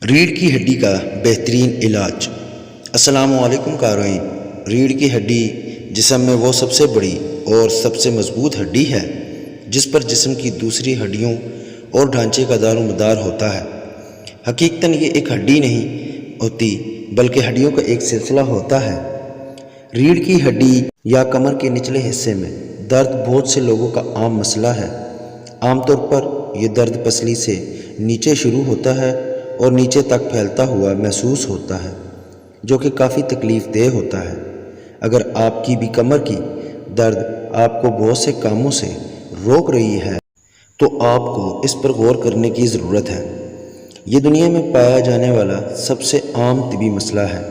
ریڑھ کی ہڈی کا بہترین علاج۔ السلام علیکم قارئین۔ ریڑھ کی ہڈی جسم میں وہ سب سے بڑی اور سب سے مضبوط ہڈی ہے جس پر جسم کی دوسری ہڈیوں اور ڈھانچے کا دار و مدار ہوتا ہے۔ حقیقتاً یہ ایک ہڈی نہیں ہوتی بلکہ ہڈیوں کا ایک سلسلہ ہوتا ہے۔ ریڑھ کی ہڈی یا کمر کے نچلے حصے میں درد بہت سے لوگوں کا عام مسئلہ ہے۔ عام طور پر یہ درد پسلی سے نیچے شروع ہوتا ہے اور نیچے تک پھیلتا ہوا محسوس ہوتا ہے جو کہ کافی تکلیف دہ ہوتا ہے۔ اگر آپ کی بھی کمر کی درد آپ کو بہت سے کاموں سے روک رہی ہے تو آپ کو اس پر غور کرنے کی ضرورت ہے۔ یہ دنیا میں پایا جانے والا سب سے عام طبی مسئلہ ہے۔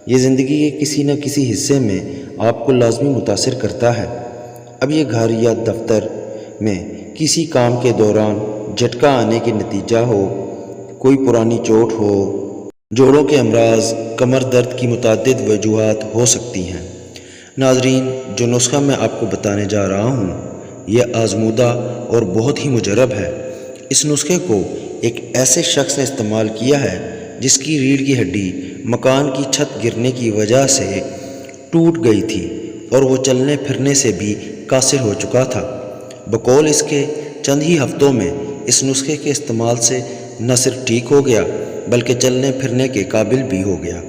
یہ زندگی کے کسی نہ کسی حصے میں آپ کو لازمی متاثر کرتا ہے۔ اب یہ گھر یا دفتر میں کسی کام کے دوران جھٹکا آنے کے نتیجہ ہو، کوئی پرانی چوٹ ہو، جوڑوں کے امراض، کمر درد کی متعدد وجوہات ہو سکتی ہیں۔ ناظرین، جو نسخہ میں آپ کو بتانے جا رہا ہوں یہ آزمودہ اور بہت ہی مجرب ہے۔ اس نسخے کو ایک ایسے شخص نے استعمال کیا ہے جس کی ریڑھ کی ہڈی مکان کی چھت گرنے کی وجہ سے ٹوٹ گئی تھی اور وہ چلنے پھرنے سے بھی قاصر ہو چکا تھا۔ بقول اس کے چند ہی ہفتوں میں اس نسخے کے استعمال سے نہ صرف ٹھیک ہو گیا بلکہ چلنے پھرنے کے قابل بھی ہو گیا۔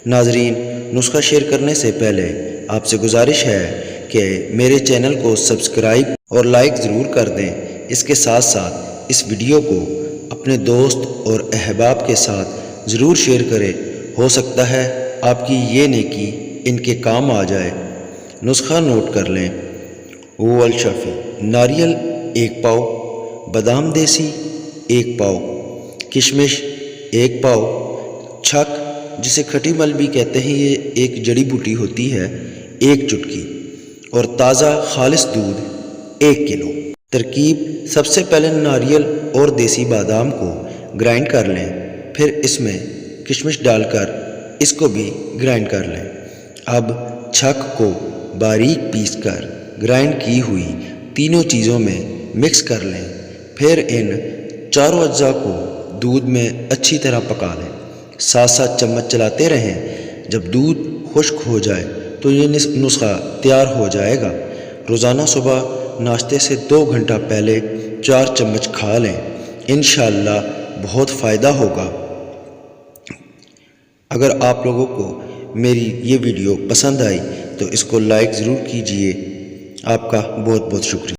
ناظرین، نسخہ شیئر کرنے سے پہلے آپ سے گزارش ہے کہ میرے چینل کو سبسکرائب اور لائک ضرور کر دیں۔ اس کے ساتھ ساتھ اس ویڈیو کو اپنے دوست اور احباب کے ساتھ ضرور شیئر کریں۔ ہو سکتا ہے آپ کی یہ نیکی ان کے کام آ جائے۔ نسخہ نوٹ کر لیں۔ اول شافی: ناریل 1 پاؤ، بادام دیسی 1 پاؤ، کشمش 1 پاؤ، چھک جسے کھٹی مل بھی کہتے ہیں یہ ایک جڑی بوٹی ہوتی ہے 1 چٹکی، اور تازہ خالص دودھ 1 کلو۔ ترکیب: سب سے پہلے ناریل اور دیسی بادام کو گرائنڈ کر لیں، پھر اس میں کشمش ڈال کر اس کو بھی گرائنڈ کر لیں۔ اب چھک کو باریک پیس کر گرائنڈ کی ہوئی تینوں چیزوں میں مکس کر لیں، پھر ان چاروں اجزاء کو دودھ میں اچھی طرح پکا لیں۔ ساتھ ساتھ چمچ چلاتے رہیں۔ جب دودھ خشک ہو جائے تو یہ نسخہ تیار ہو جائے گا۔ روزانہ صبح ناشتے سے 2 گھنٹہ پہلے 4 چمچ کھا لیں، انشاءاللہ بہت فائدہ ہوگا۔ اگر آپ لوگوں کو میری یہ ویڈیو پسند آئی تو اس کو لائک ضرور کیجئے۔ آپ کا بہت بہت شکریہ۔